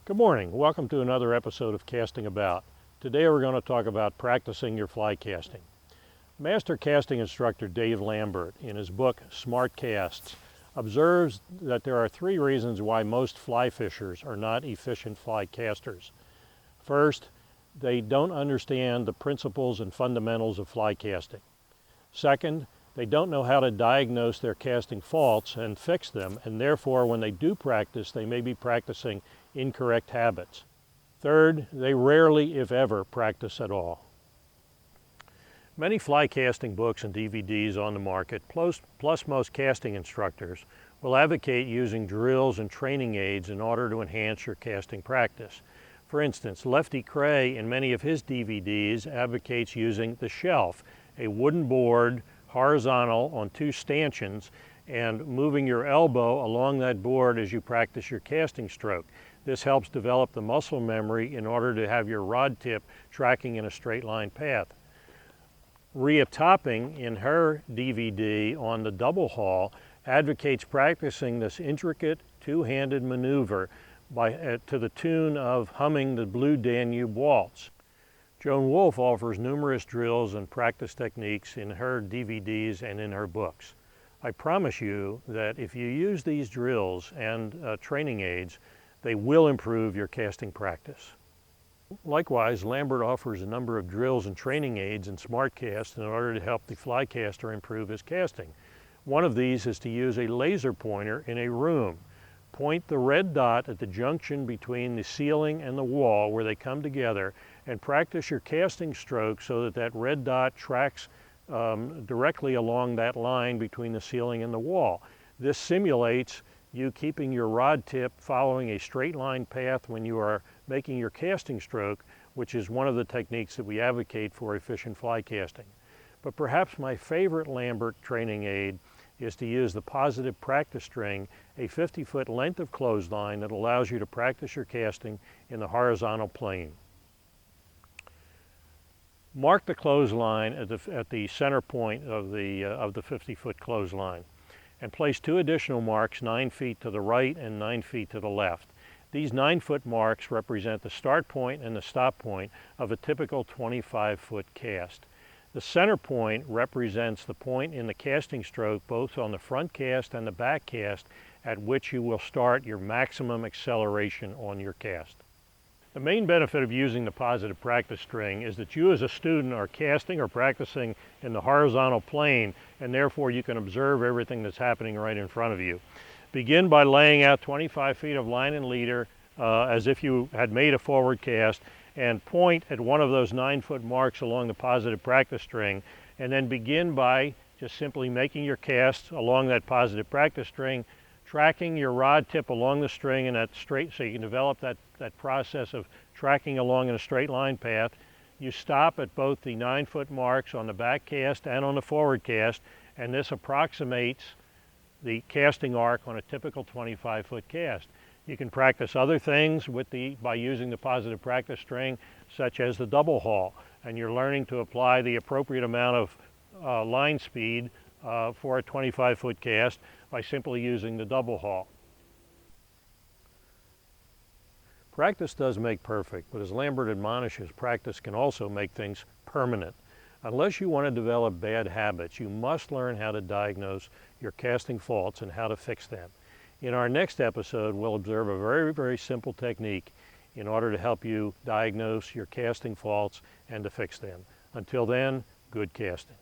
Good morning. Welcome to another episode of Casting About. Today we're going to talk about practicing your fly casting. Master casting instructor Dave Lambert, in his book Smart Casts, observes that there are three reasons why most fly fishers are not efficient fly casters. First, they don't understand the principles and fundamentals of fly casting. Second, they don't know how to diagnose their casting faults and fix them, and therefore when they do practice, they may be practicing incorrect habits. Third, they rarely, if ever, practice at all. Many fly casting books and DVDs on the market, plus most casting instructors, will advocate using drills and training aids in order to enhance your casting practice. For instance, Lefty Kreh in many of his DVDs advocates using the shelf, a wooden board horizontal on two stanchions, and moving your elbow along that board as you practice your casting stroke. This helps develop the muscle memory in order to have your rod tip tracking in a straight line path. Rhea Topping, in her DVD on the double haul, advocates practicing this intricate two-handed maneuver to the tune of humming the Blue Danube Waltz. Joan Wolfe offers numerous drills and practice techniques in her DVDs and in her books. I promise you that if you use these drills and training aids, they will improve your casting practice. Likewise, Lambert offers a number of drills and training aids in SmartCast in order to help the fly caster improve his casting. One of these is to use a laser pointer in a room. Point the red dot at the junction between the ceiling and the wall where they come together and practice your casting stroke so that that red dot tracks directly along that line between the ceiling and the wall. This simulates you keeping your rod tip following a straight line path when you are making your casting stroke, which is one of the techniques that we advocate for efficient fly casting. But perhaps my favorite Lambert training aid is to use the positive practice string, a 50-foot length of clothesline that allows you to practice your casting in the horizontal plane. Mark the clothesline at the center point of the 50-foot clothesline, and place two additional marks 9 feet to the right and 9 feet to the left. These 9-foot marks represent the start point and the stop point of a typical 25-foot cast. The center point represents the point in the casting stroke both on the front cast and the back cast at which you will start your maximum acceleration on your cast. The main benefit of using the positive practice string is that you as a student are casting or practicing in the horizontal plane, and therefore you can observe everything that's happening right in front of you. Begin by laying out 25 feet of line and leader as if you had made a forward cast, and point at one of those 9-foot marks along the positive practice string, and then begin by just simply making your cast along that positive practice string, tracking your rod tip along the string in that straight, so you can develop that process of tracking along in a straight line path. You stop at both the 9-foot marks on the back cast and on the forward cast, and this approximates the casting arc on a typical 25-foot cast. You can practice other things by using the positive practice string, such as the double haul, and you're learning to apply the appropriate amount of line speed for a 25-foot cast by simply using the double haul. Practice does make perfect, but as Lambert admonishes, practice can also make things permanent. Unless you want to develop bad habits, you must learn how to diagnose your casting faults and how to fix them. In our next episode, we'll observe a very, very simple technique in order to help you diagnose your casting faults and to fix them. Until then, good casting.